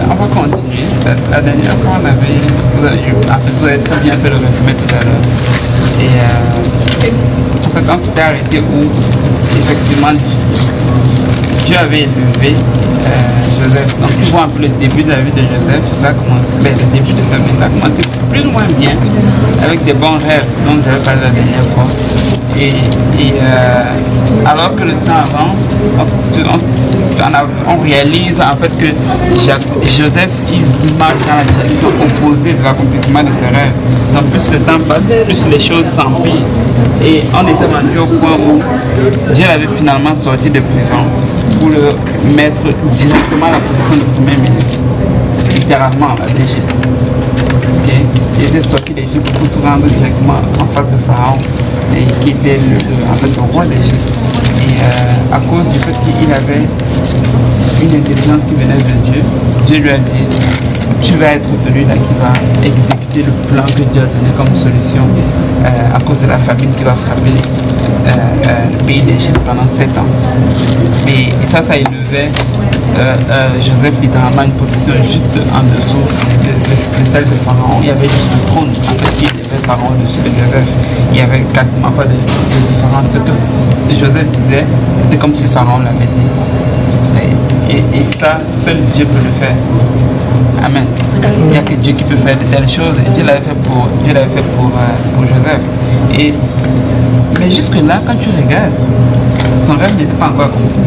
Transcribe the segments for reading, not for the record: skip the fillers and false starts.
On va continuer. La dernière fois, vous avez très bien fait le résumé tout à l'heure. Et en fait, on s'était arrêté où, effectivement, Dieu avait élevé Joseph. Donc, tu vois un peu le début de la vie de Joseph. Ça a commencé, le début de sa vie, ça a commencé plus ou moins bien, avec des bons rêves dont j'avais parlé la dernière fois. Et alors que le temps avance, on réalise en fait que Joseph il marche dans la direction opposée de l'accomplissement de ses rêves. Donc plus le temps passe, plus les choses s'empirent. Et on était rendu au point où Dieu l'avait finalement sorti de prison pour le mettre directement à la position de premier ministre, littéralement à l'Égypte. Okay. Il était sorti d'Égypte pour se rendre directement en face de Pharaon, et qui était en fait, le roi d'Égypte. Et à cause du fait qu'il avait une intelligence qui venait de Dieu, Dieu lui a dit, tu vas être celui-là qui va exécuter le plan que Dieu a donné comme solution à cause de la famine qui va frapper le pays d'Égypte pendant 7 ans. Et ça élevait Joseph littéralement une position juste en dessous de celle de Pharaon. Il y avait juste le trône en fait, qui était Pharaon au-dessus de Joseph. Il n'y avait quasiment pas de différence. Ce que Joseph disait, c'était comme si Pharaon l'avait dit. Et ça, seul Dieu peut le faire. Amen. Il n'y a que Dieu qui peut faire de telles choses. Et Dieu l'avait fait pour Joseph. Mais jusque-là, quand tu regardes, son rêve n'était pas encore accompli.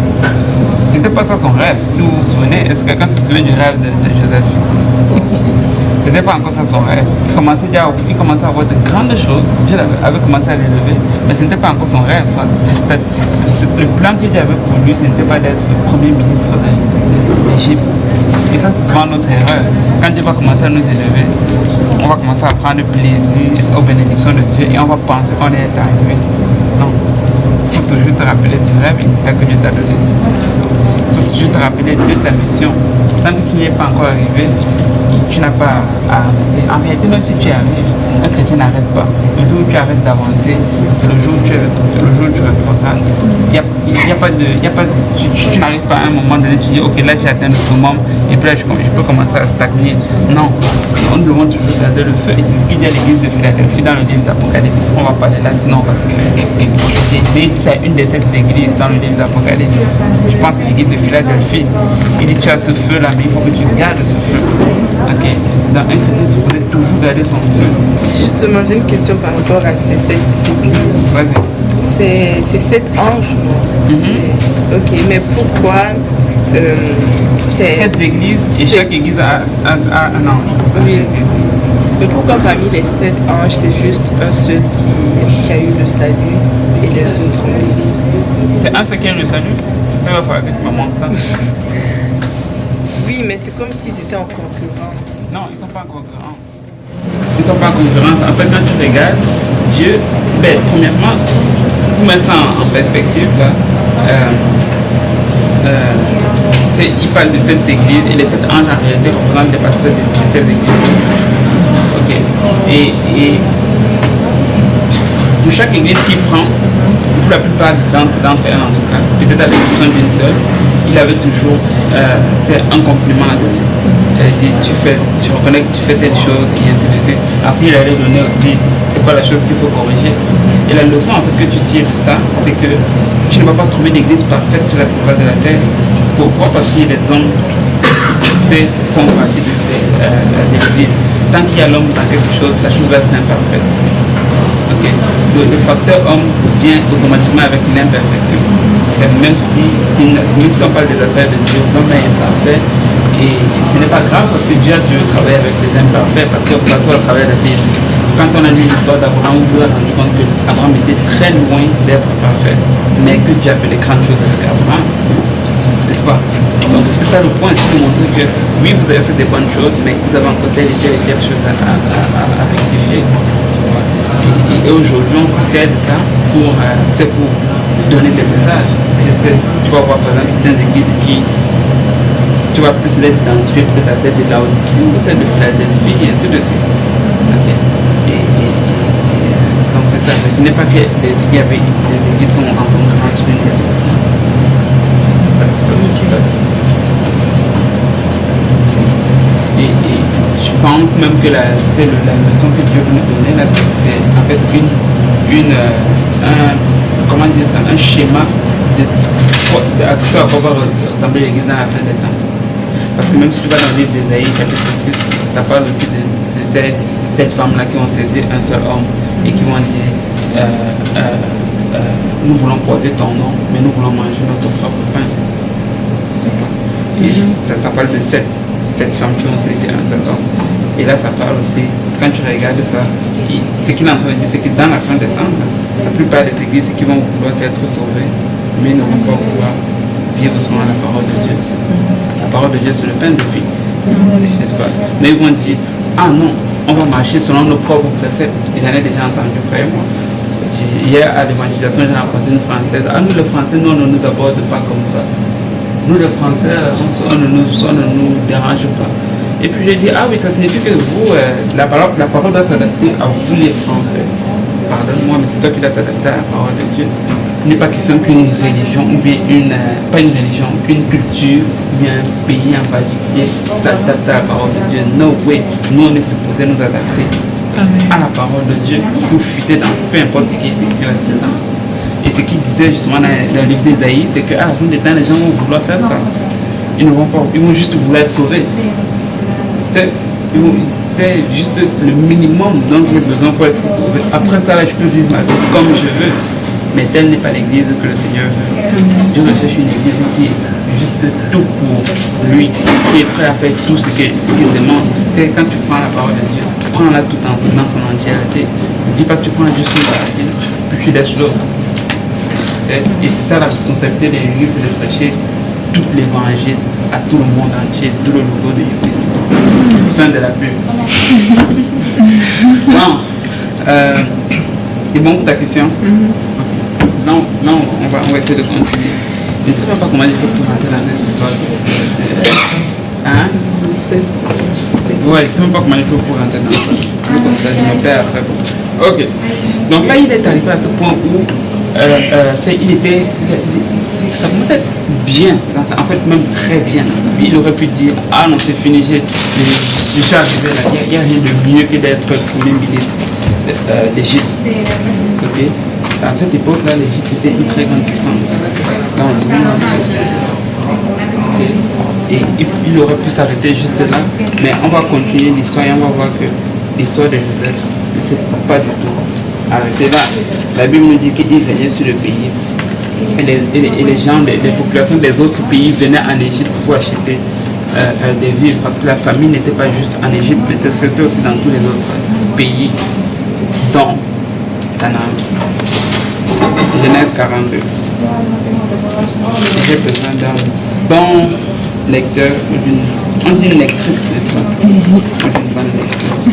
Ce n'était pas ça son rêve. Si vous vous souvenez, est-ce que quelqu'un se souvient du rêve de Joseph ici? Ce n'était pas encore ça son rêve. Il commençait à avoir de grandes choses. Dieu avait commencé à l'élever, mais ce n'était pas encore son rêve. Le plan que Dieu avait pour lui, ce n'était pas d'être le premier ministre d'Égypte. Et ça, c'est souvent notre erreur. Quand Dieu va commencer à nous élever, on va commencer à prendre plaisir aux bénédictions de Dieu et on va penser qu'on est arrivé. Non. Il faut toujours te rappeler du rêve initial que Dieu t'a donné. Il faut toujours te rappeler de ta mission. Tant que tu n'y es pas encore arrivé, tu n'as pas à arrêter. En réalité, même si tu arrives, un chrétien n'arrête pas. Le jour où tu arrêtes d'avancer, c'est le jour où tu retrogrades. Tu n'arrives pas à un moment donné, tu dis ok, là j'ai atteint le summum et puis là je peux commencer à stagner. Non, on nous demande toujours de garder le feu. Et c'est ce qu'il dit à l'église de Philadelphie dans le livre d'Apocalypse. On va parler là, sinon on va se faire. Mais c'est une des 7 églises dans le livre d'Apocalypse. Je pense que c'est l'église de Philadelphie. Il dit tu as ce feu là, mais il faut que tu gardes ce feu. Ok. Dans un chrétien, il faudrait toujours garder son feu. Justement, j'ai une question par rapport à ces 7 églises. Vas-y. C'est 7 anges. Ok, mais pourquoi 7 églises et chaque église a un ange. Oui. Mais pourquoi parmi les 7 anges, c'est juste un seul qui a eu le salut et les autres ont C'est un seul qui a eu le salut? Il va falloir que tu me montres ça. Oui, mais c'est comme s'ils étaient en concurrence. Non, ils ne sont pas en concurrence. Ils ne sont pas en concurrence. En fait, quand tu regardes, Dieu, premièrement, pour mettre ça en perspective, là, il parle de 7 églises et les 7 anges en réalité représentent des pasteurs de ces églises. Ok. Et pour chaque église qu'il prend, pour la plupart d'entre elles en tout cas, peut-être à l'exception d'une seule, il avait toujours fait un compliment à donner. Tu reconnais que tu fais telle chose, qui est ainsi de suite. Après, il allait donner aussi c'est quoi la chose qu'il faut corriger. Et la leçon en fait que tu tires de ça, c'est que tu ne vas pas trouver d'église parfaite sur la surface de la terre. Pourquoi? Parce qu'il y a des hommes qui font partie de l'église. Tant qu'il y a l'homme dans quelque chose, la chose va être imparfaite. Okay. Le facteur homme vient automatiquement avec une imperfection. Même si on parle des affaires de Dieu, l'homme est imparfait. Et ce n'est pas grave parce que Dieu a dû travailler avec les imparfaits, parce que Platon a travaillé avec les... Quand on a lu l'histoire d'Abraham, on vous a rendu compte qu'Abraham était très loin d'être parfait, mais que Dieu a fait des grandes choses avec Abraham. N'est-ce pas? Donc c'était ça le point, c'est de montrer que oui, vous avez fait des bonnes choses, mais vous avez encore telle et telle chose à rectifier. Et aujourd'hui, on se sert de ça pour donner des messages. Parce que tu vas voir par exemple certaines églises qui... Tu vas plus les identifier peut-être à tête de Laodicée ou celle de Philadelphie et ainsi de suite. Okay. Et n'est pas qu'il y avait des églises qui sont en concurrence l'une des autres. Ça, c'est pas tout ça. Et je pense même que la leçon que Dieu veut nous donner là, c'est en fait comment dire ça, un schéma de ce à quoi va ressembler l'église dans la fin des temps. Parce que même si tu vas dans le livre d'Ésaïe, chapitre 6, ça parle aussi de ces 7 femmes-là qui ont saisi un seul homme et qui vont dire nous voulons porter ton nom, mais nous voulons manger notre propre pain. Et ça parle de 7 femmes qui ont saisi un seul homme. Et là, ça parle aussi, quand tu regardes ça, ce qu'il est en train de dire, c'est que dans la fin des temps, la plupart des églises qui vont vouloir être sauvées, mais ne vont pas pouvoir vivre selon la parole de Dieu. La parole de Dieu, c'est le pain de vie, n'est-ce pas? Mais ils vont dire, ah non, on va marcher selon nos propres préceptes. Et j'en ai déjà entendu, croyez-moi. Hier, à l'évangélisation, j'ai rencontré une Française. Ah, nous, les Français, nous, on ne nous aborde pas comme ça. Nous, les Français, on ne nous dérange pas. Et puis, j'ai dit, ah oui, ça signifie que vous, la parole doit s'adapter à vous, les Français. Pardonne-moi, mais c'est toi qui dois t'adapter à la parole de Dieu. Ce n'est pas question qu'une religion, ou bien pas une religion, qu'une culture, ou bien un pays en particulier s'adapte à la parole de Dieu. No way. Nous, on est supposé nous adapter à la parole de Dieu pour fuiter dans peu importe ce qui est écrit là-dedans. Et ce qu'il disait justement dans le livre d'Ésaïe, c'est qu'à la fin des temps, les gens vont vouloir faire ça. Ils ne vont pas, ils vont juste vouloir être sauvés. C'est juste le minimum dont j'ai besoin pour être sauvé. Après ça, là, je peux vivre ma vie comme je veux. Mais telle n'est pas l'église que le Seigneur veut. Dieu recherche une église qui est juste tout pour lui, qui est prêt à faire tout ce qu'il demande. C'est quand tu prends la parole de Dieu, prends-la tout dans son entièreté. Ne dis pas que tu prends juste une partie, puis tu laisses l'autre. Et c'est ça la responsabilité de l'église, c'est de prêcher tout l'évangile à tout le monde entier, tout le logo de l'église. Fin de la pub. Bon. C'est bon pour ta question? Non, on va essayer de continuer. Je ne sais même pas comment il faut commencer dans cette histoire. Hein? Ouais, je ne sais même pas comment il faut pour rentrer dans ça. Je comme ça, je me perds après. Ok. Donc là, il est arrivé à ce point où il était. Ça commençait à être bien, en fait même très bien. Il aurait pu dire, ah non, c'est fini, je suis arrivé là, il n'y a rien de mieux que d'être premier ministre d'Égypte. Okay. À cette époque-là, l'Égypte était une très grande puissance dans le monde. Okay. Et il aurait pu s'arrêter juste là, mais on va continuer l'histoire et on va voir que l'histoire de Joseph ne s'est pas du tout arrêtée là. La Bible nous dit qu'il régnait sur le pays. Et les gens, les populations des autres pays venaient en Égypte pour acheter des vivres parce que la famine n'était pas juste en Égypte, mais c'était aussi dans tous les autres pays, dont Canaan. Genèse 42. J'ai besoin d'un bon lecteur ou d'une lectrice, n'est-ce pas? Ou d'une bonne lectrice.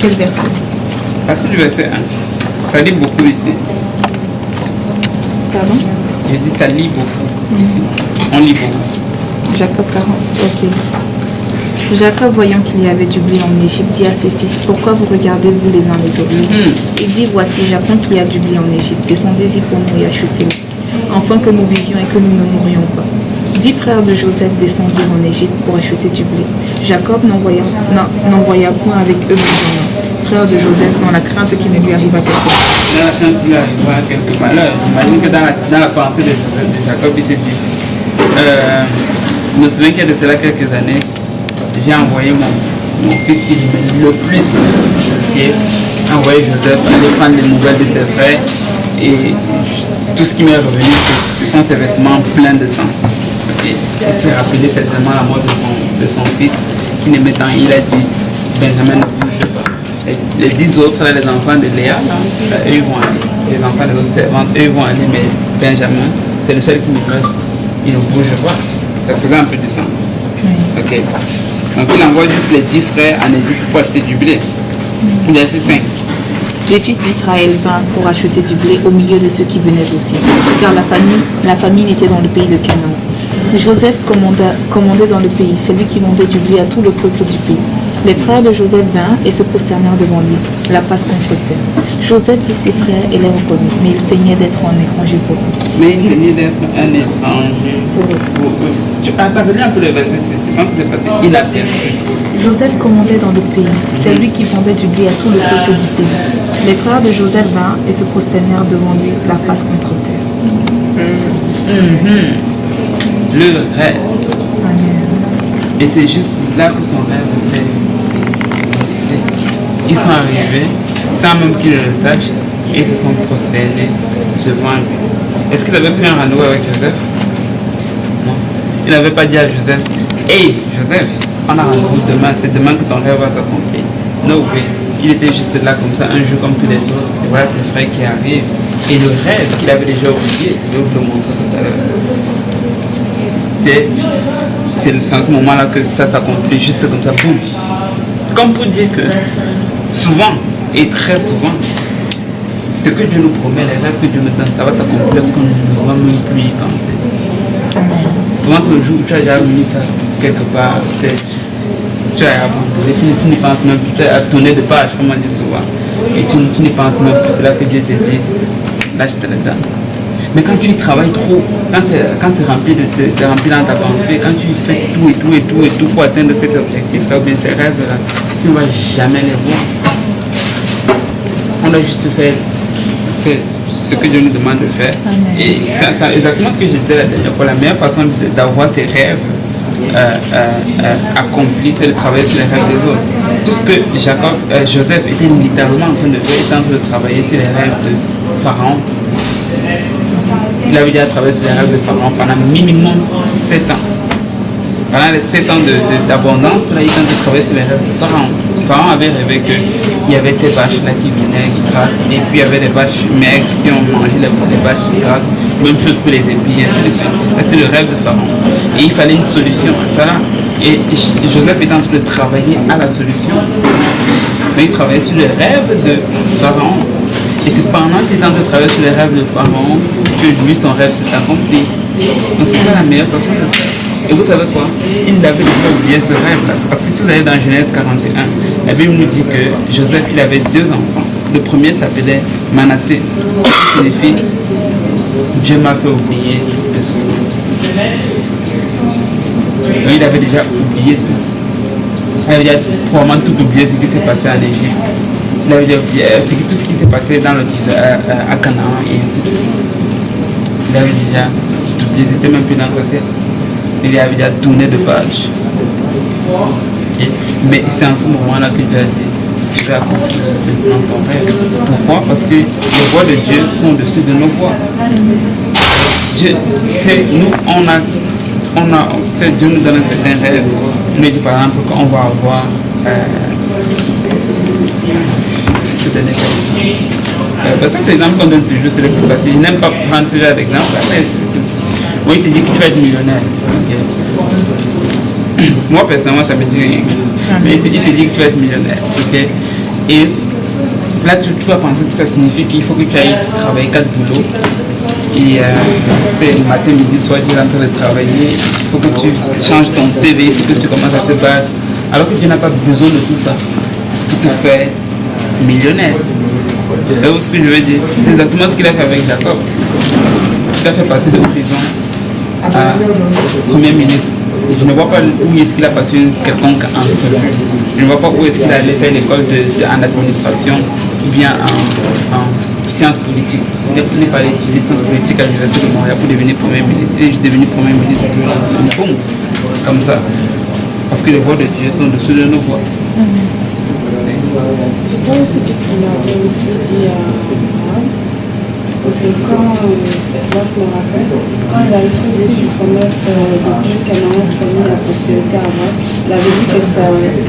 Quel verset? À partir du verset 1. Ça lit beaucoup ici. Pardon? Je dis ça lit beaucoup ici. On lit beaucoup. Jacob 40, ok. Jacob, voyant qu'il y avait du blé en Égypte, dit à ses fils, pourquoi vous regardez-vous les uns les autres? Il dit, voici, j'apprends qu'il y a du blé en Égypte, descendez-y pour nous et achetez-le, afin que nous vivions et que nous ne mourions pas. 10 frères de Joseph descendirent en Égypte pour acheter du blé. Jacob n'envoya point avec eux Benjamin, frère de Joseph, dans la crainte qu'il ne lui arriva quelque chose. Dans la crainte qu'il lui arriva quelque malheur. J'imagine que dans la pensée de Jacob, il s'est dit, je me souviens qu'il y a de cela quelques années, j'ai envoyé mon fils qui est le plus, j'ai envoyé Joseph aller prendre les nouvelles de ses frères et tout ce qui m'est revenu, ce sont ses vêtements pleins de sang. Okay. Il s'est rappelé certainement la mort de son fils qui n'aimait tant. Il a dit, Benjamin ne bouge pas. Et les 10 autres, là, les enfants de Léa, là, eux ils vont aller. Les enfants des autres servantes, eux ils vont aller, mais Benjamin, c'est le seul qui nous reste. Il ne bouge pas. Ça faisait un peu de sens. Ok. Donc il envoie juste les 10 frères en Égypte pour acheter du blé. Verset 5. Les fils d'Israël vinrent pour acheter du blé au milieu de ceux qui venaient aussi, car la famine était dans le pays de Canaan. Joseph commandait dans le pays, c'est lui qui vendait du blé à tout le peuple du pays. Les frères de Joseph vinrent et se prosternèrent devant lui, la face contre terre. Joseph vit ses frères et les reconnut, mais il feignait d'être un étranger pour eux. Mais il feignait d'être un étranger pour eux. Attends, relis un peu le verset, c'est quand c'est passé inaperçu. Joseph commandait dans d'autres pays. C'est lui qui vendait du blé à tout le peuple du pays. Les frères de Joseph vinrent et se prosternèrent devant lui, la face contre terre. Le rêve. Amen. Et c'est juste là que son rêve s'est. Ils sont arrivés sans même qu'ils le sachent et ils se sont prosternés devant lui. Est-ce qu'il avait pris un rendez-vous avec Joseph? Non. Il n'avait pas dit à Joseph, hey Joseph, on a rendez-vous demain, c'est demain que ton rêve va s'accomplir. No way. Il était juste là comme ça, un jour comme tous les autres. Et voilà ses frères qui arrivent. Et le rêve qu'il avait déjà oublié, je vais vous le montrer tout à l'heure. C'est à ce moment-là que ça s'accomplit juste comme ça, boum. Comme pour dire que souvent, et très souvent, ce que Dieu nous promet, les rêves que Dieu nous donne, ça va s'accomplir parce qu'on ne va même plus y penser. Souvent, c'est le jour où tu as déjà mis ça quelque part, tu as abandonné, tu n'y penses même plus, tu as tourné de page, comme on dit souvent, et tu n'y penses même plus, c'est là que Dieu te dit, là je te le donne. Mais quand tu travailles trop, quand c'est rempli dans ta pensée, quand tu fais tout pour atteindre cet objectif-là, ou bien ces rêves-là, tu ne vas jamais les voir. On doit juste faire ce que Dieu nous demande de faire. Amen. Et c'est exactement ce que je disais la dernière fois. La meilleure façon d'avoir ces rêves accomplis, c'est de travailler sur les rêves des autres. Tout ce que Joseph était littéralement en train de faire, était en train de travailler sur les rêves de Pharaon. Il avait déjà travaillé sur les rêves de Pharaon pendant minimum 7 ans. Pendant les 7 ans d'abondance, là, il était en train de travailler sur les rêves de Pharaon. Pharaon avait rêvé qu'il y avait ces vaches-là qui venaient, qui grassent, et puis il y avait des vaches maigres qui ont mangé les vaches qui grassent. Même chose pour les épis, ainsi de suite. C'était le rêve de Pharaon. Et il fallait une solution à ça. Et Joseph était en train de travailler à la solution. Mais il travaillait sur les rêves de Pharaon. Et c'est pendant qu'il est en train de travailler sur les rêves de Pharaon que lui, son rêve s'est accompli. Donc c'est ça la meilleure façon de faire. Et vous savez quoi? Il avait déjà oublié ce rêve-là. C'est parce que si vous allez dans Genèse 41, la Bible nous dit que Joseph, il avait 2 enfants. Le premier s'appelait Manassé. Il signifie Dieu m'a fait oublier de ce que il avait déjà oublié tout. Il avait déjà probablement tout oublié ce qui s'est passé en Égypte. Il avait déjà oublié tout ce qui s'est passé dans à Canaan et ainsi de suite. Il avait déjà tout oublié, c'était même plus dans sa tête. Il avait déjà tourné de page. Okay. Mais c'est en ce moment-là que Dieu a dit, je vais accomplir maintenant ton rêve. Pourquoi? Parce que les voies de Dieu sont au-dessus de nos voies. Dieu, Dieu nous donne un certain rêve. Il nous dit par exemple qu'on va avoir ça c'est l'exemple qu'on donne toujours, c'est le plus facile. Je n'aime pas prendre ce genre d'exemple. Moi, il te dit que tu vas être millionnaire. Okay. Moi, personnellement, ça me dit rien. Mais il te dit que tu vas être millionnaire. Okay. Et là, tu vas penser que ça signifie qu'il faut que tu ailles travailler 4 boulots. Et matin, midi, soir, tu es en train de travailler. Il faut que tu changes ton CV, il faut que tu commences à te battre. Alors que tu n'as pas besoin de tout ça pour te faire millionnaire. C'est ce que je veux dire. C'est exactement ce qu'il a fait avec Jacob. Il a fait passer de prison à Premier ministre. Et je ne vois pas où est-ce qu'il a passé une quelconque entrevue. Je ne vois pas où est-ce qu'il a allé faire l'école en administration ou bien en sciences politiques. Il n'est pas allé étudier sciences politiques à l'Université de Montréal pour devenir Premier ministre. Il est juste devenu Premier ministre du jour au lendemain. Comme ça. Parce que les voies de Dieu sont au-dessus de nos voies. C'est pas aussi qu'est-ce qu'il avait aussi dit à Abraham. Parce que quand il avait fait aussi une promesse de Dieu qu'Abraham promis la prospérité à Abraham, il avait dit que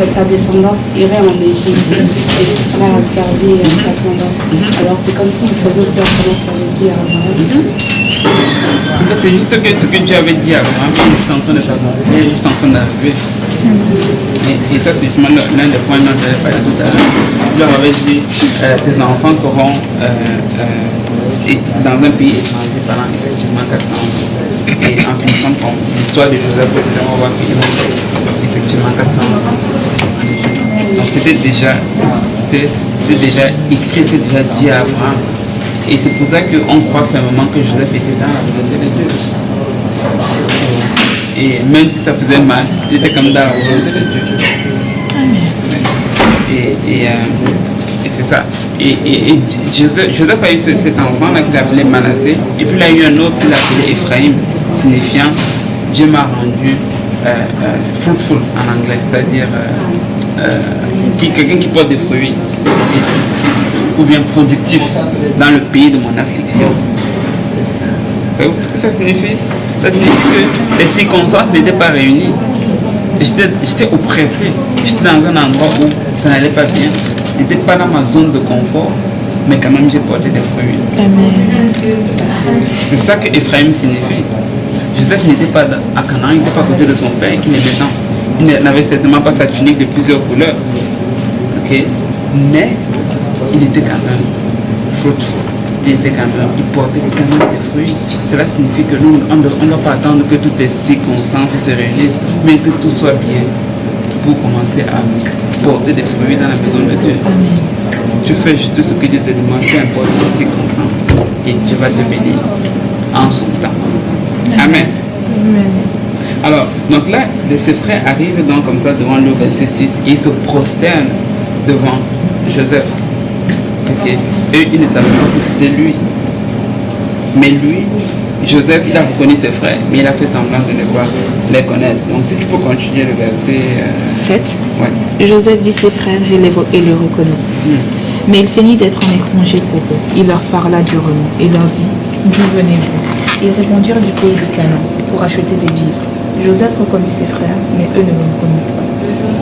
sa descendance irait en Égypte et qu'il serait servi en 400 ans. Alors c'est comme s'il faisait aussi référence à ce qu'il avait dit à Abraham. C'est juste que ce que Dieu avait dit à Abraham, il est juste en train de s'accomplir, il est juste en train d'arriver. Et ça, c'est justement l'un des points dont j'avais parlé tout à l'heure. Dieu avait dit tes enfants seront dans un pays étranger pendant effectivement 400 ans. Et en finissant par l'histoire de Joseph, on va voir qu'il y a effectivement 400 ans. Donc c'était déjà écrit, c'était déjà dit à Abraham. Et c'est pour ça qu'on croit fermement que Joseph était dans la volonté de Dieu. Et même si ça faisait mal, il était comme dans la volonté de Dieu. Et c'est ça. Et Joseph a eu cet enfant-là qu'il appelait Manassé. Et puis il a eu un autre qu'il appelait Ephraim, signifiant Dieu m'a rendu fruitful en anglais, c'est-à-dire quelqu'un qui porte des fruits, ou bien productif dans le pays de mon affliction. Savez-vous ce que ça signifie? Ça signifie que les circonstances n'étaient pas réunies. J'étais oppressé, j'étais dans un endroit où ça n'allait pas bien. Je n'étais pas dans ma zone de confort, mais quand même j'ai porté des fruits. C'est ça que Ephraim signifie. Joseph n'était pas à Canaan, il n'était pas à côté de son père qui l'aimait tant. Il n'avait certainement pas sa tunique de plusieurs couleurs. Okay? Mais il était quand même fruitful. Il portait quand même des fruits. Cela signifie que nous, on ne doit pas attendre que toutes les circonstances se réunissent, mais que tout soit bien pour commencer à porter des fruits dans la maison de Dieu. Tu fais juste ce que Dieu te demande, peu importe les circonstances, et Dieu va te bénir en son temps. Amen. Alors, donc là, ses frères arrivent donc comme ça devant le verset 6 et ils se prosternent devant Joseph. Okay. Et ils ne savaient pas que c'était lui. Mais lui, Joseph, il a reconnu ses frères, mais il a fait semblant de les connaître. Donc si tu peux continuer le verset 7. Ouais. Joseph vit ses frères et le reconnut. Mais il feignit d'être en étranger pour eux. Il leur parla durement et leur dit, d'où venez-vous? Ils répondirent du pays de Canaan pour acheter des vivres. Joseph reconnut ses frères, mais eux ne le reconnurent pas.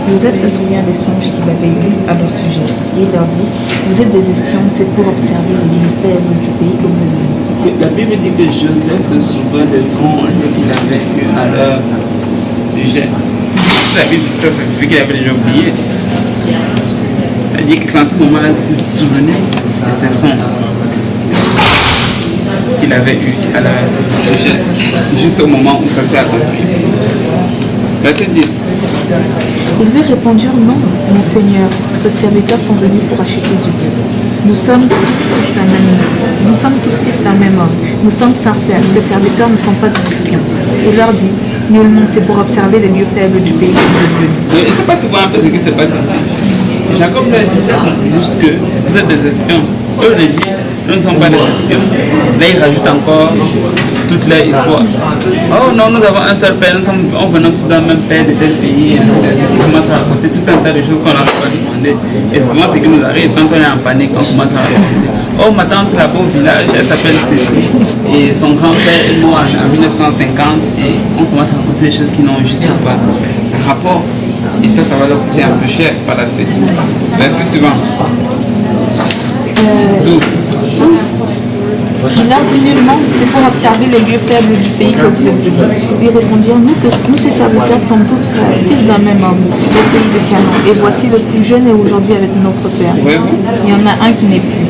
Joseph se souvient des songes qu'il avait eus à leur sujet. Et il leur dit, vous êtes des espions, c'est pour observer les lignes faibles du pays que vous êtes venus. La Bible dit que Joseph se souvient des songes qu'il avait eus à leur sujet. La Bible dit ça, ça veut dire qu'il avait déjà oublié. Elle dit que c'est en ce moment-là qu'il s'est souvenu de ces songes qu'il avait eu à la sujet, juste au moment où ça s'est accompli. Verset 10. Ils lui répondirent, non, mon Seigneur, vos serviteurs sont venus pour acheter du blé. Nous sommes tous fils d'un même homme. Nous sommes tous fils d'un même homme. Nous sommes sincères. Les serviteurs ne sont pas des espions. Il leur dit, nullement, c'est pour observer les lieux faibles du pays que vous êtes venus. Je ne sais pas si vous voyez un peu ce qui s'est passé ici. Jacob leur dit juste que vous êtes des espions. Eux le disent, nous ne sommes pas des espions. Là, ils rajoutent encore toute leur histoire. Oh non, nous avons un seul père, on venait tous dans le même père de tel pays. Ils commencent à raconter tout un tas de choses qu'on n'a pas demandé. Et souvent, ce qui nous arrive, quand on est en panique, on commence à raconter. Oh, ma tante là-bas au village, elle s'appelle Cécile. Et son grand-père est mort en 1950. Et on commence à raconter des choses qui n'ont juste pas rapport. Et ça va leur coûter un peu cher par la suite. Verset suivant. 12. Il leur dit nullement, c'est pour observer les lieux faibles du pays que vous êtes venus. Ils répondirent, nous tes serviteurs sommes tous frères, fils d'un même homme, au pays de Canaan. Et voici le plus jeune est aujourd'hui avec notre père. Il y en a un qui n'est plus.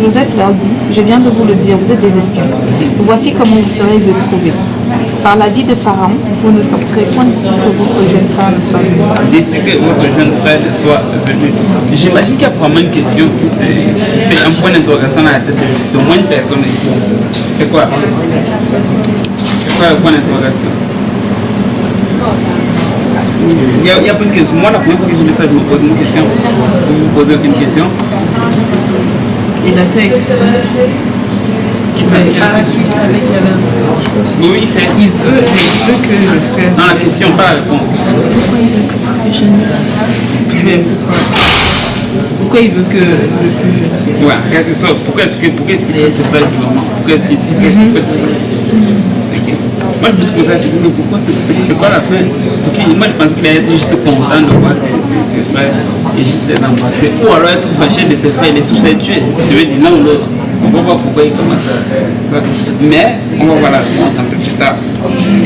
Joseph leur dit, je viens de vous le dire, vous êtes des espions. Voici comment vous serez éprouvés. Par la vie de Pharaon, vous ne sortirez point d'ici que votre jeune frère ne soit venu. D'ici que votre jeune frère ne soit venu. J'imagine qu'il y a probablement une question qui c'est un point d'interrogation dans la tête de moins de personnes ici. C'est quoi? C'est quoi le point d'interrogation? Il y a pas une question. Moi, la première fois que j'ai vu ça, je me pose une question. Vous ne vous posez aucune question? Il a fait exprès. Qui savait? S'il savait qu'il y avait un frère. Oui, c'est. Il veut que le frère. Dans la question, pas la réponse. Pourquoi il veut que le plus jeune? Mais pourquoi il veut que le plus jeune? Ouais, quelque chose. Pourquoi est-ce qu'il fait ce frère du moment? Pourquoi est-ce qu'il fait tout ça? Okay. Moi, je me suis posé la question, mais pourquoi c'est quoi la fin? Moi, je pense qu'il est juste content de voir ses frères et juste les embrasser. Ou alors être fâché de ses frères et les tous les tuer. Je veux dire l'un ou l'autre. On va voir pourquoi il commence à ça. Mais on va voir la réponse un peu plus tard.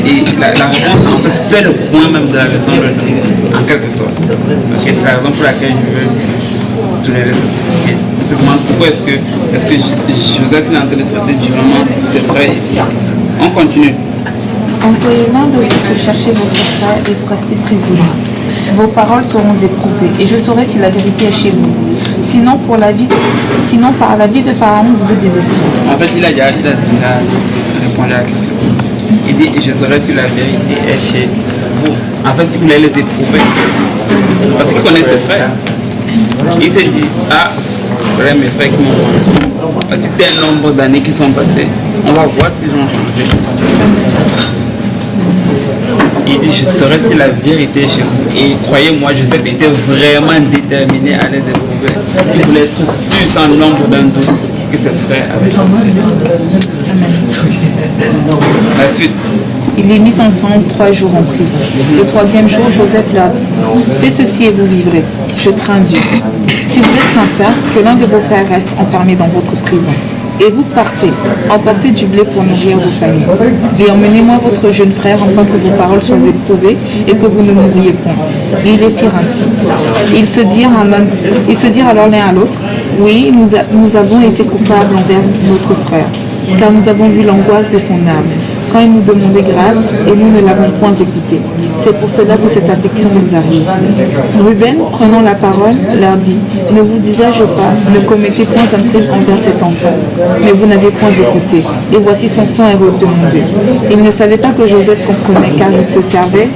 Et la réponse en fait fait le point même de la leçon de nous, en quelque sorte. Okay, c'est la raison pour laquelle je veux soulever ça. Okay. On se demande pourquoi est-ce que Joseph est en train de traiter durement ses frères ici. On continue. Envoyez l'un de vous pour chercher votre frère et vous restez prisonniers. vos paroles seront éprouvées, et je saurai si la vérité est chez vous. Sinon, par la vie de Pharaon, vous êtes des espions. En fait, il a répondu à la question. Il dit, je saurai si la vérité est chez vous. En fait, il voulait les éprouver. Parce qu'il connaît ses frères. Il s'est dit, ah, voilà mes frères qui m'ont changé. Parce que c'était un nombre d'années qui sont passées. On va voir s'ils ont changé. Il dit, je saurai si la vérité est chez vous. Et croyez-moi, Joseph était vraiment déterminé à les éprouver. Il voulait être sûr sans l'ombre d'un doute que ses frères avaient changé. La suite. Il les mit ensemble 3 jours en prison. Le 3e jour, Joseph leur dit, faites ceci et vous vivrez. Je crains Dieu. Si vous êtes sincères, que l'un de vos frères reste enfermé dans votre prison. Et vous partez, emportez du blé pour nourrir vos familles. Et emmenez-moi votre jeune frère afin que vos paroles soient éprouvées et que vous ne mouriez point. Et ils les firent ainsi. Ils se dirent alors l'un à l'autre, oui, nous avons été coupables envers notre frère, car nous avons vu l'angoisse de son âme, quand il nous demandait grâce et nous ne l'avons point écouté. C'est pour cela que cette affliction nous arrive. Ruben, prenant la parole, leur dit, ne vous disais-je pas, ne commettez point un crime envers cet enfant, mais vous n'avez point écouté, et voici son sang est redemandé. Il ne savait pas que Joseph comprenait, car il se servait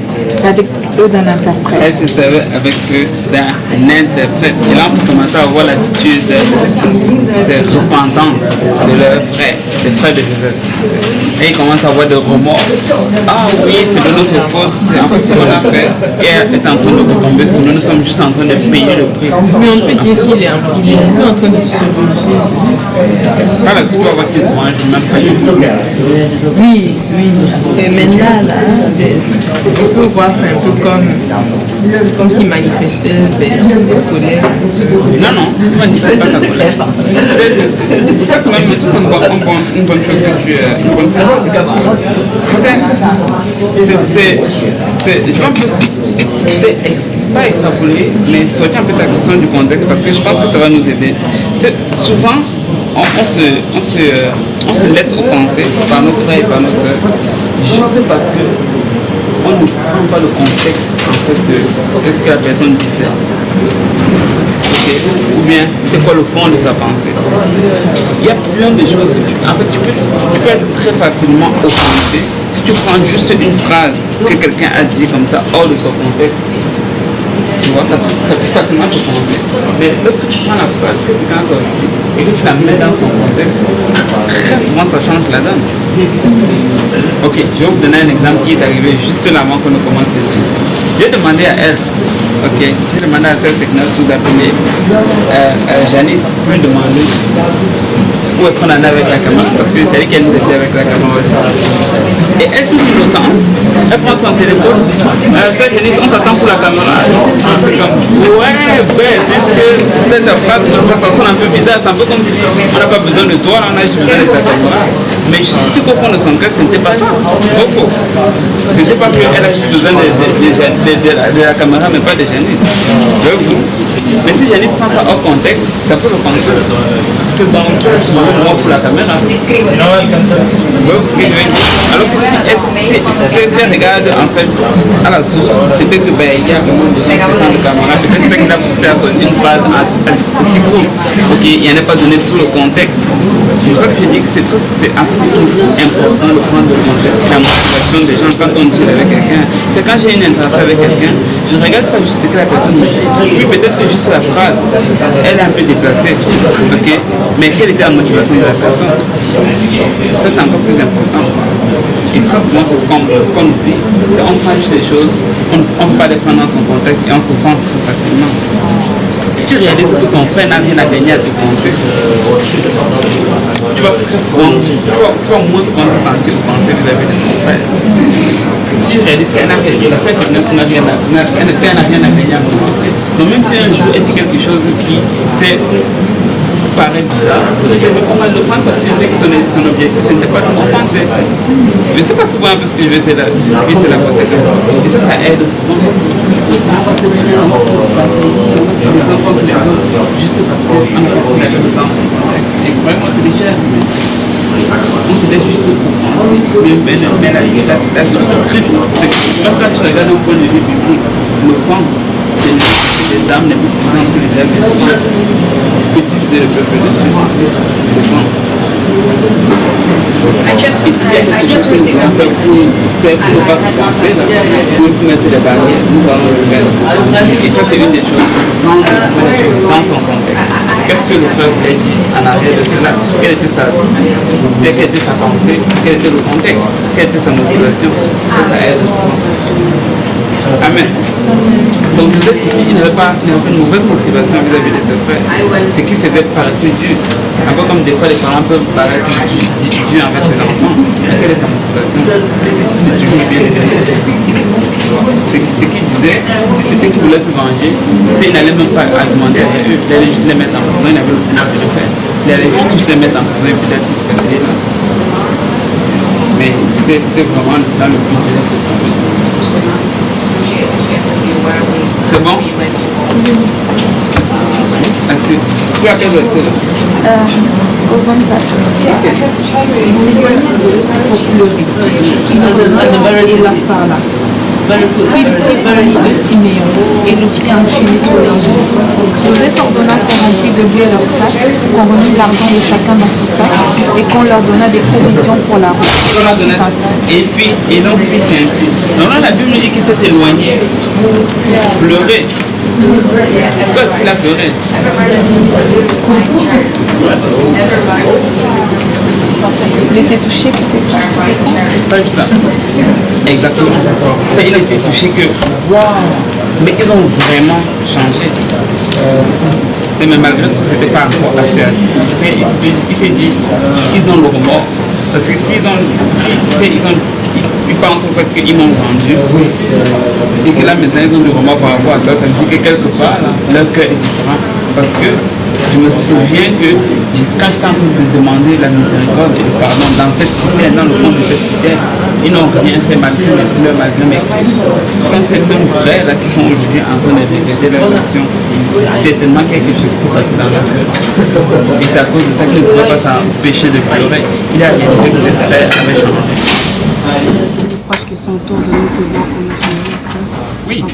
avec eux d'un interprète. Elle se servait avec eux d'un interprète. Et là, on commençait à voir l'attitude des repentants de leurs frères, des frères de Joseph. Et ils commencent à avoir de remords. Ah oui, c'est de notre faute, c'est en fait ce qu'on a fait. Et elle est en train de retomber sur nous, nous sommes juste en train de payer le prix. Mais on peut dire qu'il est un peu en train de se venger. Par la suite, on va voir qu'ils se mangent même pas du tout. Oui, oui. Et maintenant, là, on peut voir c'est un peu comme s'il manifestait sa colère. Non, non, il ne manifeste pas sa colère. C'est même une bonne chose que tu une bonne chose. C'est pas extrapoler, mais sortir un peu ta question du contexte parce que je pense que ça va nous aider. Souvent, on se laisse offenser par nos frères et par nos soeurs juste parce que on ne prend pas le contexte en fait de ce que la personne disait. Okay. Ou bien c'était quoi le fond de sa pensée. Il y a plein de choses que tu peux être très facilement offensé si tu prends juste une phrase que quelqu'un a dit comme ça hors de son contexte. Tu vois, ça peut facilement t'offenser. Mais lorsque tu prends la phrase que quelqu'un a sortie et que tu la mets dans son contexte, très souvent ça change la donne. Ok, je vais vous donner un exemple qui est arrivé juste là avant qu'on ne commence le film. J'ai demandé à elle, ok, j'ai demandé à celle que vous appelez Janice, pour lui demander où est-ce qu'on en est avec la caméra, parce que c'est elle qui nous était avec la caméra aussi. Et elle, toute innocente, elle prend son téléphone, celle Janice, on s'attend pour la caméra. C'est comme, ouais, ben, c'est ce que cette phrase, ça sonne un peu bizarre, c'est un peu comme si on n'a pas besoin de toi, on a juste besoin de ta caméra. Mais je suis sûr qu'au fond de son cœur, ce n'était pas ça. Faux. Ce n'était pas qu'elle a juste besoin de la caméra, mais pas de Janice. Mais si Janice prend ça hors contexte, ça peut le penser. Que dans moi pour la caméra. Alors que si elle regarde en fait à la source, c'était que ben, il y a vraiment besoin de caméra. Peut-être c'est qu'il a poussé à sortir une phrase aussi courte. Ok, il n'y en a pas donné tout le contexte. C'est pour ça que je dis que c'est en fait toujours important de prendre le contexte. La motivation des gens quand on dit avec quelqu'un. C'est quand j'ai une interaction avec quelqu'un, je ne regarde pas juste ce que la personne me dit. Oui, peut-être que juste la phrase, elle est un peu déplacée. Ok, mais quelle était la motivation de la personne? Ça c'est encore plus important. Et très souvent c'est ce qu'on oublie. On prend juste les choses, on ne peut pas les prendre dans son contexte et on s'offense très facilement. Si tu réalises que ton frère n'a rien à gagner à t'offenser, tu vas très souvent, tu vas moins souvent te sentir offensé vis-à-vis de ton frère. Si tu réalises qu'elle n'a rien à gagner à t'offenser, donc même si un jour elle dit quelque chose qui paraît bizarre, on va le prendre parce que je sais que ton objectif ce n'était pas de m'offenser. Mais c'est pas souvent un peu ce que je vais essayer de la protéger. Et ça aide souvent. Juste parce qu'on a fait dans son contexte. Et croyez-moi, c'est des chers. On s'était juste offensé. Mais la chose triste, c'est que même quand tu regardes au point de vue biblique, l'offense, c'est les armes les plus puissantes que les œuvres de l'offense. Que utiliser le peuple de Dieu, l'offense. I just received a text. C'est pour ne pas se penser, pour mettre des barrières, nous allons le faire. Et ça, c'est une des choses. Dans ton contexte, qu'est-ce que le frère a dit en arrière de cela? Quelle était sa pensée? Quel était le contexte? Quelle était sa motivation? Ça aide souvent. Amen. Donc peut-être ici, il n'avait pas une mauvaise motivation vis-à-vis de ses frères. C'est qu'il faisait paraître Dieu. Un peu comme des fois les parents peuvent paraître Dieu envers ses enfants. Mais quelle est sa motivation? C'est Dieu qui vient de c'est ce qu'il disait, si c'était qu'il voulait se venger, il n'allait même pas argumenter avec eux, il allait juste les mettre en prison, il avait le pouvoir de le faire. Il allait juste les mettre en prison et peut-être qu'ils allaient là. Mais c'était vraiment dans le but de la trouver. C'est bon? Ensuite, tu as quel verset là? Au 24. Siméon et le fit enchaîner sur leurs yeux. Joseph ordonna qu'on remplît de blé leurs sacs, qu'on remit l'argent de chacun dans son sac et qu'on leur donna des provisions pour la route. Et puis, et donc fit ainsi. Donc là, la Bible dit qu'il s'est éloigné, pleurer. Pourquoi est-ce qu'il a pleuré? Il était touché que c'est Pas juste ça. Exactement. Mais il était touché que, waouh, mais ils ont vraiment changé. Mais malgré tout, c'était pas encore assez. Il s'est dit, ils ont le remords. Parce que ils pensent au fait qu'ils m'ont vendu et que là maintenant ils ont le remords par rapport à ça, ça veut dire que quelque part là, leur cœur est différent. Parce que je me souviens que quand j'étais en train de demander la miséricorde et le pardon dans cette cité, dans le fond de cette cité, ils n'ont rien fait malgré leur maison, mais ce sont certains frères là qui sont aujourd'hui en train de regretter leur action. C'est tellement quelque chose qui s'est passé dans leur cœur. Et c'est à cause de ça qu'ils ne pouvaient pas s'empêcher de pleurer. Il a réalisé que ses frères avaient changé. Je crois que c'est autour de nous que voir qu'on a changé ça. Oui.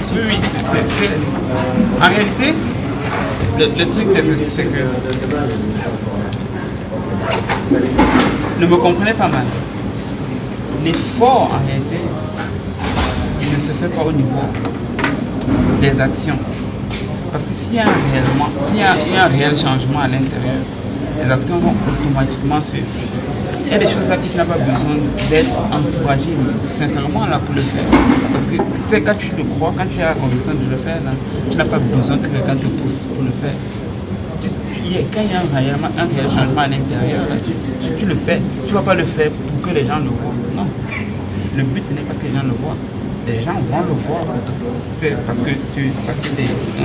En réalité, le truc c'est ceci, c'est que ne me comprenez pas mal. L'effort en réalité ne se fait pas au niveau des actions. Parce que s'il y a un réel changement à l'intérieur, les actions vont automatiquement suivre. Il y a des choses là qui n'ont pas besoin d'être encouragées sincèrement là pour le faire. Parce que c'est quand tu le crois, quand tu as la conviction de le faire, là, tu n'as pas besoin que quelqu'un te pousse pour le faire. Quand il y a un réel changement à l'intérieur, tu le fais. Tu ne vas pas le faire pour que les gens le voient. Non. Le but n'est pas que les gens le voient. Les gens vont le voir. Parce que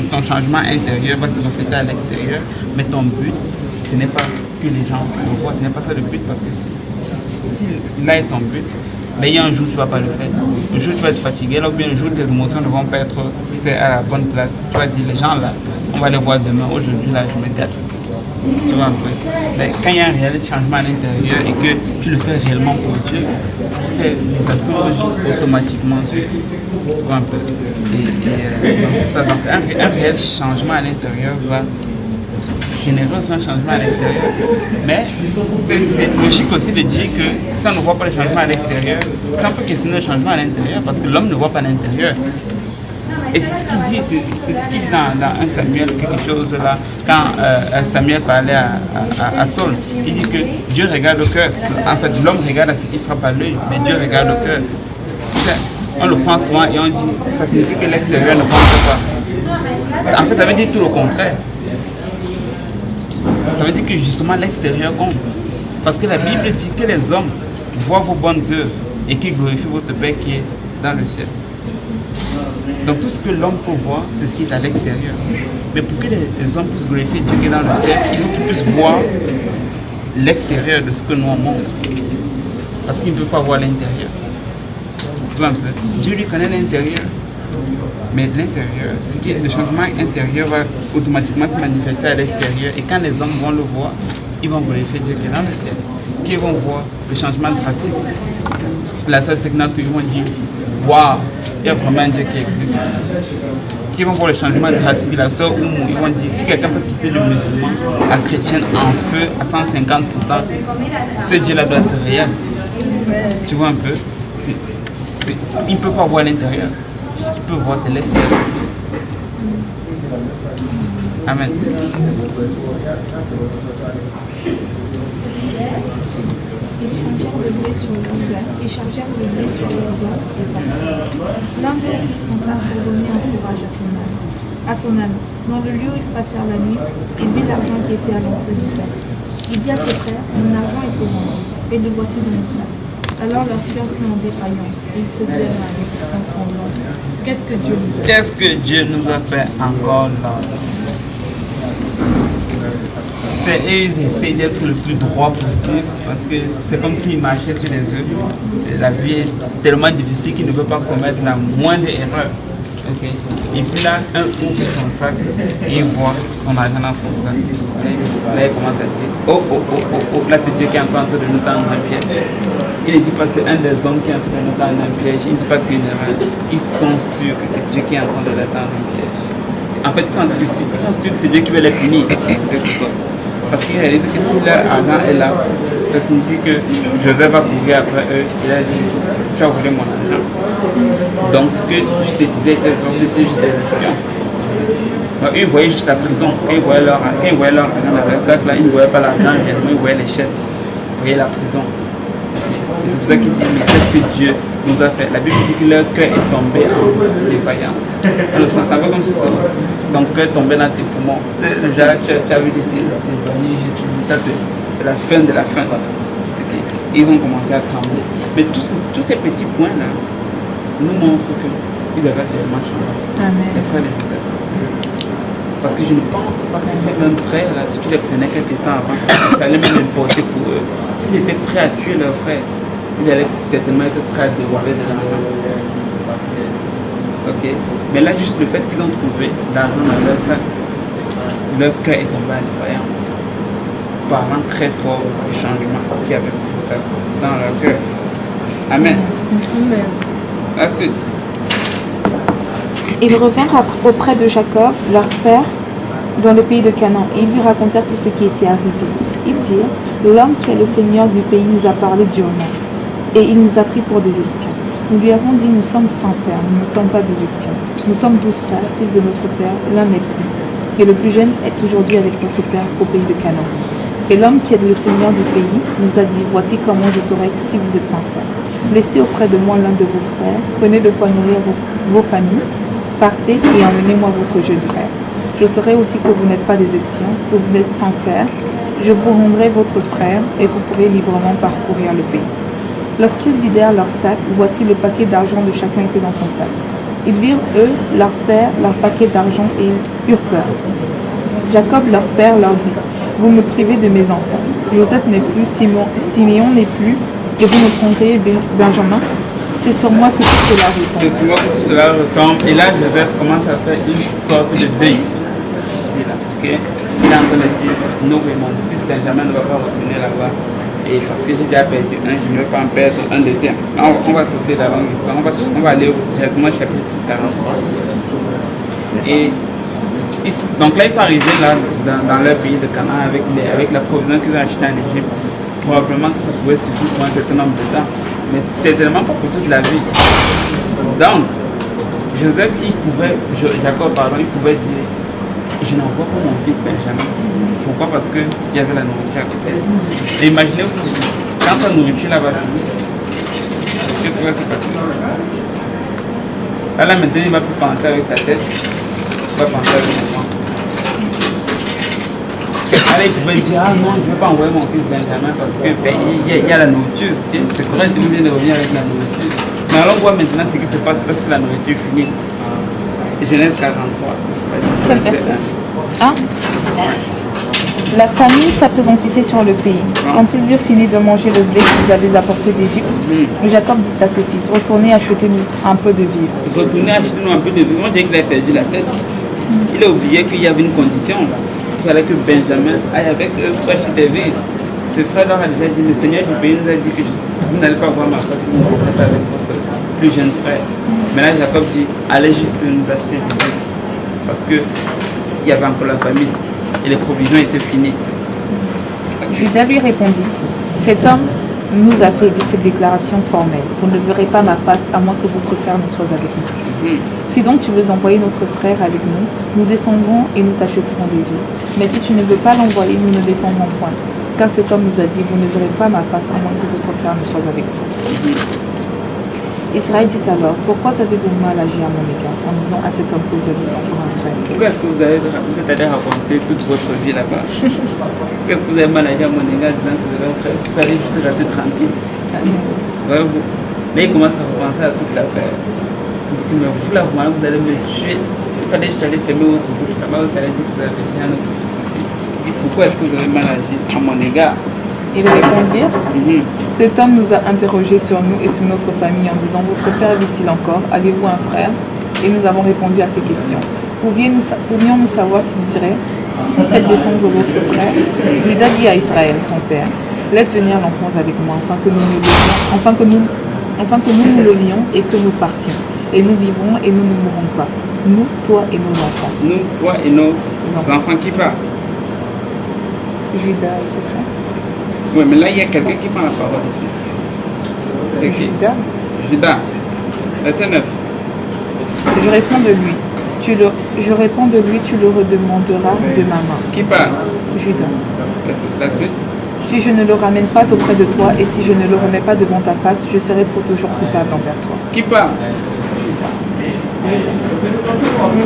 ton changement intérieur va se refléter à l'extérieur, mais ton but, ce n'est pas que les gens le voient, ce n'est pas ça le but, parce que si là est ton but, mais il y a un jour tu ne vas pas le faire. Un jour tu vas être fatigué, là, ou bien un jour tes émotions ne vont pas être à la bonne place. Tu vas dire, les gens là, on va les voir demain, aujourd'hui là, je me gâte. Tu vois un peu. Mais quand il y a un réel changement à l'intérieur et que tu le fais réellement pour Dieu, tu sais, les actions vont juste automatiquement suivre. Tu vois un peu. Donc c'est ça. Donc un réel changement à l'intérieur va générer un changement à l'extérieur. Mais c'est logique aussi de dire que si on ne voit pas le changement à l'extérieur, on peut questionner le changement à l'intérieur parce que l'homme ne voit pas l'intérieur. Et c'est ce qu'il dit, dans 1 Samuel, quelque chose là, quand Samuel parlait à Saul, il dit que Dieu regarde le cœur. En fait, l'homme regarde à ce qu'il frappe à l'œil, mais Dieu regarde le cœur. On le prend souvent et on dit, ça signifie que l'extérieur ne pense pas. En fait, ça veut dire tout le contraire. Ça veut dire que justement l'extérieur compte. Parce que la Bible dit que les hommes voient vos bonnes œuvres et qu'ils glorifient votre Père qui est dans le ciel. Donc tout ce que l'homme peut voir, c'est ce qui est à l'extérieur. Mais pour que les hommes puissent glorifier Dieu qui est dans le ciel, il faut qu'ils puissent voir l'extérieur de ce que nous on montre. Parce qu'ils ne peuvent pas voir l'intérieur. Dieu lui connaît l'intérieur. Mais l'intérieur, le changement intérieur va automatiquement se manifester à l'extérieur. Et quand les hommes vont le voir, ils vont glorifier Dieu qui est dans le ciel. Qui vont voir le changement drastique. La sœur Segnato, ils vont dire, waouh, il y a vraiment un Dieu qui existe. Qui vont voir le changement drastique de la sœur Oumou, ils vont dire, si quelqu'un peut quitter le musulman à chrétien en feu à 150%, ce Dieu-là doit être réel. Tu vois un peu? Il ne peut pas voir l'intérieur. Tout ce qu'il peut voir, c'est l'extérieur. Amen. Ils chargèrent le blé sur leurs ânes et partirent. L'un d'eux prit son sac pour donner un courage à son âne. Dans le lieu où ils passèrent la nuit, il vit l'argent qui était à l'entrée du sac. Il dit à ses frères, mon argent était vendu, et le voici dans le sac. Alors leur cœur fut en défaillance, et ils se dirent avec un tremblant, qu'est-ce que Dieu nous a fait? Qu'est-ce que Dieu nous a fait encore là? Ils essaient d'être le plus droit possible parce que c'est comme s'ils marchaient sur les œufs. La vie est tellement difficile qu'ils ne peuvent pas commettre la moindre erreur. Okay. Et puis là, un ouvre son sac et il voit son argent dans son sac. Là, il commence à dire, oh, là c'est Dieu qui est encore en train de nous tendre un piège. Il ne dit pas que c'est un des hommes qui est en train de nous tendre un piège. Il ne dit pas que c'est une erreur. Ils sont sûrs que c'est Dieu qui est en train de leur tendre un piège. En fait, ils sont sûrs que c'est Dieu qui veut les punir, quelque chose. Parce qu'ils réalisent que si leur argent est là, ça signifie que Joseph va courir après eux. Il a dit, tu as volé mon argent. Donc ce que je te disais était juste des espions. Donc ils voyaient juste la prison. Quand ils voyaient leur argent dans le sac, là, ils ne voyaient pas l'argent réellement, ils voyaient les chefs. Ils voyaient la prison. C'est pour ça qu'il dit, mais qu'est-ce que Dieu nous a fait? La Bible dit que leur cœur est tombé en défaillance. Alors ça va comme si ton cœur tombait dans tes poumons. C'est le genre, tu as vu des amis, c'est la fin de la fin. Okay. Ils ont commencé à trembler. Mais tous ces petits points-là nous montrent qu'ils avaient tellement changé. Les frères et les frères. Parce que je ne pense pas que ces mêmes frères-là, si tu les prenais quelques temps avant, ça allait même importer pour eux. S'ils étaient prêts à tuer leurs frères, ils allaient certainement être prêts à dévoiler de l'argent. Ok. Mais là, juste le fait qu'ils ont trouvé l'argent dans leur sac, leur cœur est tombé à défaillance. Parlant très fort du changement qu'il y avait dans leur cœur. Amen. Amen. La suite. Ils revinrent auprès de Jacob, leur père, dans le pays de Canaan, et ils lui racontèrent tout ce qui était arrivé. Ils dirent, l'homme qui est le seigneur du pays nous a parlé durement, et il nous a pris pour des espions. Nous lui avons dit, nous sommes sincères, nous ne sommes pas des espions. Nous sommes 12 frères, fils de notre père, l'un n'est plus. Et le plus jeune est aujourd'hui avec notre père au pays de Canaan. Et l'homme qui est le seigneur du pays nous a dit, voici comment je saurai si vous êtes sincères. Laissez auprès de moi l'un de vos frères, prenez de quoi nourrir vos familles, partez et emmenez-moi votre jeune frère. Je saurai aussi que vous n'êtes pas des espions, que vous êtes sincères. Je vous rendrai votre frère et vous pourrez librement parcourir le pays. Lorsqu'ils vidèrent leur sac, voici le paquet d'argent de chacun était dans son sac. Ils virent, eux, leur père, leur paquet d'argent et eurent peur. Jacob, leur père, leur dit, vous me privez de mes enfants. Joseph n'est plus, Simeon n'est plus, et vous me prendrez Benjamin. C'est sur moi que tout cela retombe. C'est sur moi que tout cela retombe. Et là, Joseph commence à faire une sorte de deuil. Ici, là. Okay? Il est en train de dire, non, mais mon fils Benjamin ne va pas retourner là-bas. Et parce que j'ai déjà perdu un, je ne veux pas en perdre un deuxième. On va sauter la longue histoire. On va aller directement au chapitre 43. Et donc là, ils sont arrivés là, dans leur pays de Canaan avec la provision qu'ils ont achetée en Égypte. Probablement que ça pouvait suffire pour un certain nombre de temps. Mais certainement pas pour toute la vie. Donc, Jacob, il pouvait dire, je n'envoie pas mon fils Benjamin. Pourquoi? Parce qu'il y avait la nourriture à côté. Et imaginez-vous, quand la nourriture là va finir, qu'est-ce qui va se passer? Là maintenant, il va plus penser avec ta tête, il va penser avec le sang. Alors il pouvait dire, ah non, je ne vais pas envoyer mon fils Benjamin parce qu'il y a la nourriture. C'est correct, il vient de revenir avec la nourriture. Mais alors on voit maintenant ce qui se passe parce que la nourriture finit. Genèse 43. Quel verset? La famine s'appesantissait sur le pays. Quand ils eurent fini de manger le blé qu'ils avaient apporté d'Égypte, Jacob dit à ses fils, retournez acheter-nous un peu de vivre. Retournez acheter-nous un peu de vivre. On dirait qu'il a perdu la tête. Il a oublié qu'il y avait une condition là. fallait que Benjamin aille avec eux pour acheter des vivres. Ses frères leur a déjà dit, le Seigneur du pays nous a dit que vous n'allez pas voir ma face si vous ne rentrez pas avec votre plus jeune frère. Mais là, Jacob dit, allez juste nous acheter des vivres. Parce qu'il y avait encore la famille et les provisions étaient finies. Judas lui répondit, cet homme nous a fait cette déclaration formelle. Vous ne verrez pas ma face à moins que votre frère ne soit avec nous. Si donc tu veux envoyer notre frère avec nous, nous descendrons et nous t'achèterons des vies. Mais si tu ne veux pas l'envoyer, nous ne descendrons point. Car cet homme nous a dit, vous ne verrez pas ma face à moins que votre frère ne soit avec vous. Israël dit alors, pourquoi avez-vous mal agi à mon égard en disant à cet homme que vous avez encore un frère? Pourquoi est-ce que vous êtes allé raconter toute votre vie là-bas? Qu'est-ce que vous avez mal agi à mon égard en disant que vous avez un frère? Vous allez juste rester tranquille. Voyez-vous? Là, il commence à repenser à toute l'affaire. Il dit, mais vous là, vous allez me tuer. Il fallait juste aller fermer votre bouche là-bas. Vous allez dire que vous avez dit un autre fils ici. Il dit, pourquoi est-ce que vous avez mal agi à mon égard? Ils répondirent, cet homme nous a interrogés sur nous et sur notre famille en disant, votre père vit-il encore? Avez-vous un frère? Et nous avons répondu à ces questions. Pouvions-nous savoir qu'il dirait, faites descendre votre frère? Judas dit à Israël, son père, laisse venir l'enfant avec moi, afin que nous le lions et que nous partions. Et nous vivrons et nous ne mourrons pas. Nous, toi et nos enfants. Nous, toi et nos enfants qui partent. Judas et ses frères. Oui, mais là, il y a quelqu'un qui prend la parole ici. C'est qui? Judas. Judas. Verset 9. Je réponds de lui, tu le redemanderas de ma main. Qui parle? Judas. La suite. Si je ne le ramène pas auprès de toi et si je ne le remets pas devant ta face, je serai pour toujours coupable envers toi. Qui parle?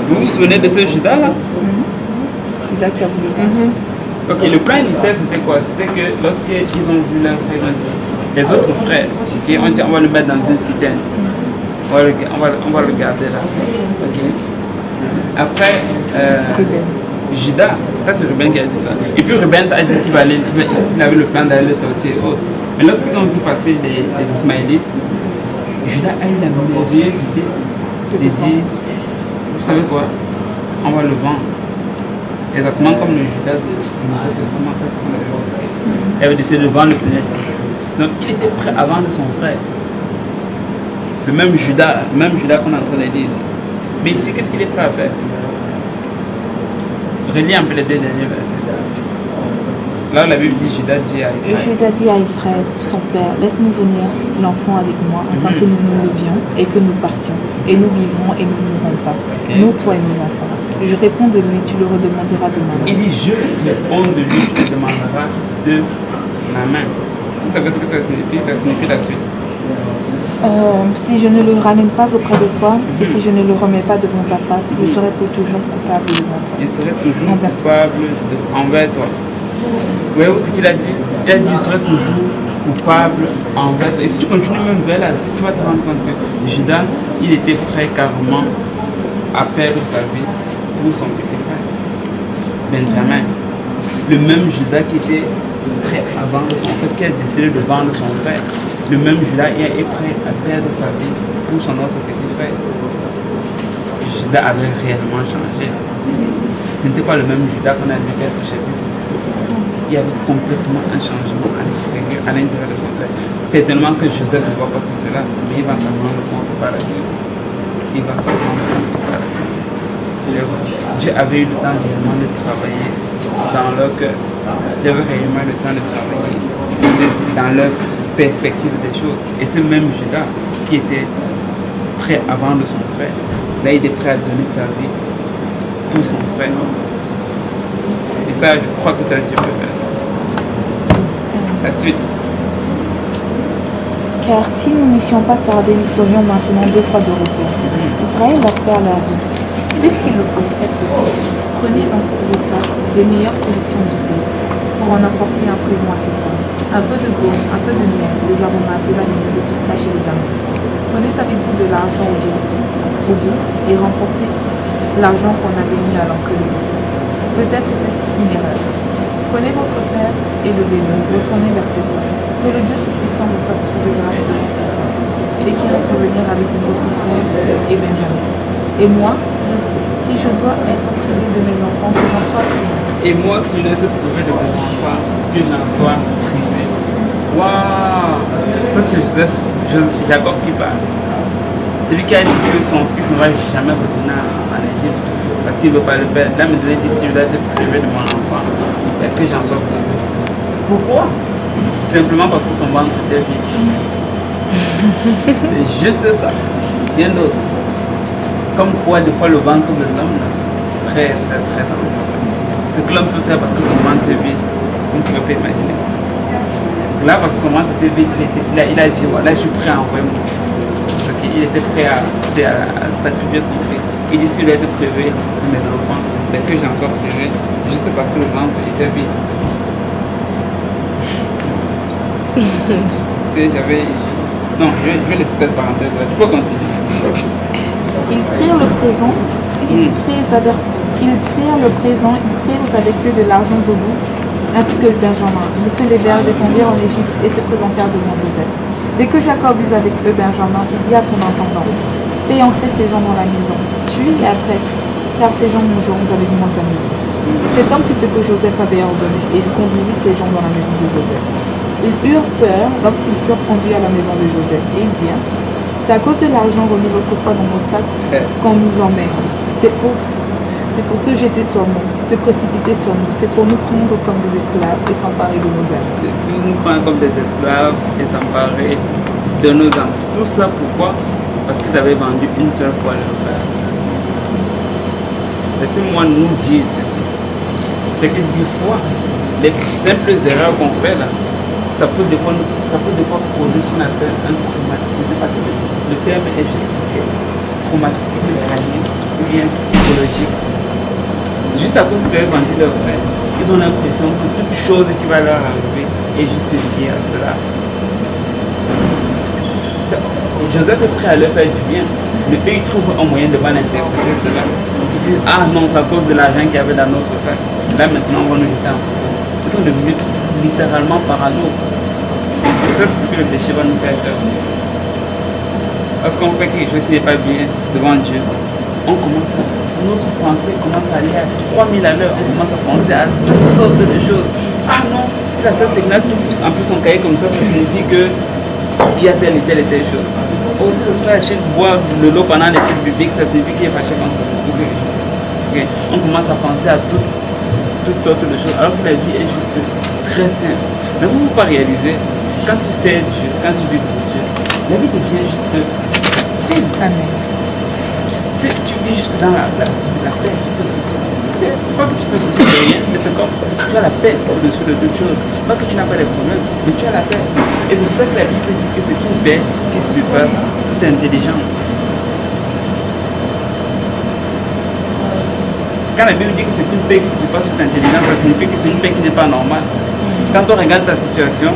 Vous vous souvenez de ce Judas-là? Judas qui a voulu. Ok, le plan initial c'était quoi? C'était que lorsqu'ils ont vu leur frère, les autres frères, okay, on dit on va le mettre dans une citerne. On va le garder là. Ok. Après, Judas, ça c'est Ruben qui a dit ça. Et puis Ruben a dit qu'il avait le plan d'aller le sortir et autres. Mais lorsqu'ils ont vu passer les Ismaélites, Judas a eu la merveilleuse idée de dire, vous savez quoi? On va le vendre. Exactement comme le Judas du Nouveau Testament, c'est ce qu'on avait montré. Il avait décidé de vendre le Seigneur. Donc il était prêt à vendre son frère. Le même Judas qu'on est en train de dire ici. Mais ici, qu'est-ce qu'il est prêt à faire? Relis un peu les deux derniers versets. Là, la Bible dit Judas dit à Israël. Judas dit à Israël, son père, laisse-nous venir l'enfant avec moi, afin que nous nous levions et que nous partions. Et nous vivrons et nous ne mourrons pas. Nous, toi et nos enfants. Je réponds de lui, tu le redemanderas de ma main. Il dit, je réponds de lui, tu le demanderas de ma main. Vous savez ce que ça signifie? Ça signifie la suite. Si je ne le ramène pas auprès de toi et si je ne le remets pas devant ta face, je serai pour toujours coupable devant toi. Il serait toujours coupable envers toi. Voyez-vous ce qu'il a dit? Il a dit, je serai toujours coupable envers toi. Et si tu continues même vers là, tu vas te rendre compte que Judas, il était prêt carrément à perdre sa vie pour son petit frère, Benjamin. Le même Judas qui était prêt à vendre son frère, qui a décidé de vendre son frère. Le même Judas est prêt à perdre sa vie pour son autre petit frère. Judas avait réellement changé. Ce n'était pas le même Judas qu'on a vu quelques chapitres. Il y avait complètement un changement à l'intérieur de son frère. Certainement que Joseph ne voit pas tout cela, mais il va s'en rendre compte par la suite. Il va s'en rendre compte par la suite. Dieu avait eu le temps réellement de travailler dans leur cœur. Dieu avait réellement le temps de travailler dans leur perspective des choses. Et ce même Judas qui était prêt à vendre son frère, là il est prêt à donner sa vie pour son frère. Et ça, je crois que ça Dieu peut faire. La suite. Car si nous n'eussions pas tardé, nous serions maintenant 2 fois de retour. Israël leur perd leur vie. Puisqu'il le faut, faites ceci. Prenez donc pour vous ça des meilleures productions du pays, pour en apporter un présent à cet homme. Un peu de baume, un peu de miel, des aromates, de vanille, des pistaches et des amandes. Prenez avec vous de l'argent au doux et remportez l'argent qu'on avait mis à l'encre de l'os. Peut-être était-ce une erreur. Prenez votre père et levez-le, retournez vers cet homme. Que le Dieu Tout-Puissant vous fasse trouver grâce devant cet homme. Et qu'il laisse revenir avec votre frère et Benjamin. Et moi, si je dois être privé de mes enfants, que j'en sois privé. Et moi, si je n'ai prouvé de mon enfant qu'une emploi privé. Waouh! Ça, c'est Jacob qui parle. C'est lui qui a dit que son fils ne va jamais retourner en Égypte parce qu'il ne veut pas le faire. Là, il me dit si je dois être privé de mon enfant, que j'en sois privé. Pourquoi? Simplement parce que son ventre était vide. C'est juste ça. Rien d'autre. Comme quoi, des fois, le ventre de l'homme, très dangereux. Ce que l'homme peut faire parce que son ventre est vide, vous ne pouvez pas imaginer ça. Là, parce que son ventre était vide, il a dit voilà, je suis prêt à envoyer mon fils. Il était prêt à sacrifier son fils. Il dit s'il doit être privé de mes enfants, mais que j'en sois privé, juste parce que le ventre était vide. Non, je vais laisser cette parenthèse là. Tu peux continuer. Ils prirent le présent, ils prirent avec eux de l'argent au bout, ainsi que Benjamin. Ils se levèrent, descendirent en Égypte et se présentèrent devant Joseph. Dès que Jacob eut avec eux Benjamin, il dit à son intendant, fais entrer ces gens dans la maison, tue et après, car ces gens mangeront avec moi à midi. Cet homme fit ce que Joseph avait ordonné et il conduisit ces gens dans la maison de Joseph. Ils eurent peur lorsqu'ils furent conduits à la maison de Joseph et ils dirent, c'est à cause de l'argent remis autrefois dans nos sacs qu'on nous emmène. C'est pour se jeter sur nous, se précipiter sur nous, c'est pour nous prendre comme des esclaves et s'emparer de nos âmes. C'est pour nous prendre comme des esclaves et s'emparer de nos âmes. Tout ça pourquoi? Parce qu'ils avaient vendu une seule fois leur frère. Laissez-moi nous dire ceci. C'est que des fois, les simples erreurs qu'on fait là, ça peut des fois causer ce qu'on appelle un traumatisme. Je ne sais pas si le terme est juste traumatisme crânien ou bien psychologique. Juste à cause qu'ils avaient vendu leur frère, ils ont l'impression que toute chose qui va leur arriver est justifiée à cela. Joseph est prêt à leur faire du bien, mais eux ils trouvent un moyen de mal interpréter cela. Ils disent ah non, c'est à cause de l'argent qu'il y avait dans notre sac. Là maintenant on va nous jeter en prison. Ils sont devenus littéralement parano. Et ça c'est ce que le péché va nous faire faire. Parce qu'on fait quelque chose qui n'est pas bien devant Dieu, notre pensée commence à aller à 3000 à l'heure, on commence à penser à toutes sortes de choses. Ah non, si la sœur Signal pousse en plus son cahier comme ça signifie qu'il y a telle et telle chose. Aussi le frère Hachette boire le lot pendant l'étude biblique, ça signifie qu'il est fâché contre vous. Okay. On commence à penser à toutes sortes de choses, alors que la vie est juste très simple. Mais vous ne pouvez pas réaliser, quand tu sais Dieu, quand tu vis pour Dieu, la vie devient juste simple. Amen. Tu vis juste dans la paix, tu te soucies. C'est pas que tu te soucies de rien, mais c'est comme tu as la paix au-dessus de toutes choses. Pas que tu n'as pas de problèmes, mais tu as la paix. Et c'est pour ça que la Bible dit que c'est une paix qui surpasse toute intelligence. Quand la Bible dit que c'est une paix qui surpasse toute intelligence, ça signifie que c'est une paix qui n'est pas normale. Quand on regarde ta situation,